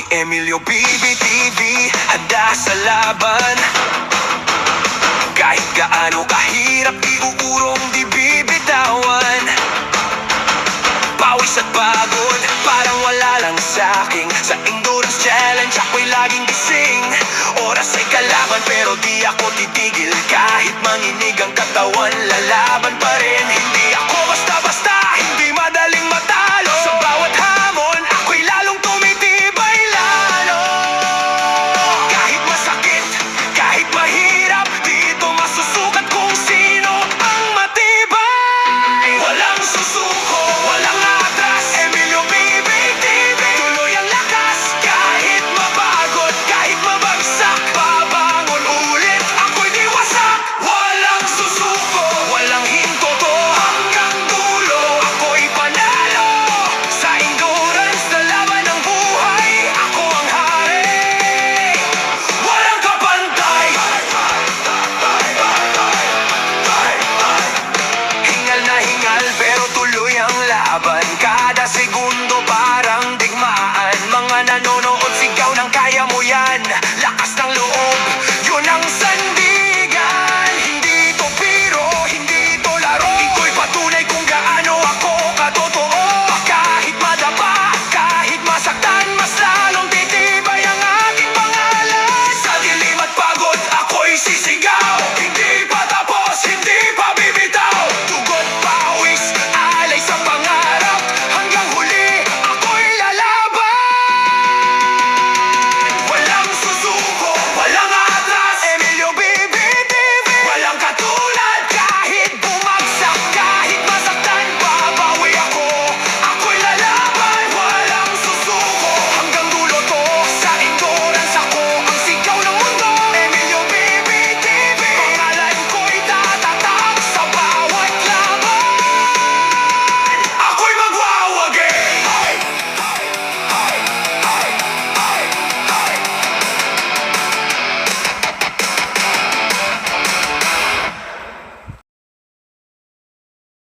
Emilio BBTV, handa sa laban. Kahit gaano kahirap, iuurong di bibitawan. Pawis at pagod, parang wala lang sa'king sa endurance challenge ako'y laging gising. Oras ay kalaban pero di ako titigil. Kahit manginig ang katawan, lalaban pa rin. Hindi ako basta-basta, hindi madaling matalo. Sa bawat hamon, ako'y lalong tumitibay lalo. Kahit masakit, kahit mahirap, dito masusukat kung sino ang matibay. Walang susuko, walang atras. Emilio BBTV, tuloy ang lakas. Kahit mapagod, kahit mabagsak, babangon ulit, ako'y di wasak. Walang susuko, walang hinto to. Hanggang dulo, ako'y panalo. Sa endurance na laban ng buhay, ako ang hari. Walang kapantay. Hingal na hingal pero tuloy ang laban. Kada segundo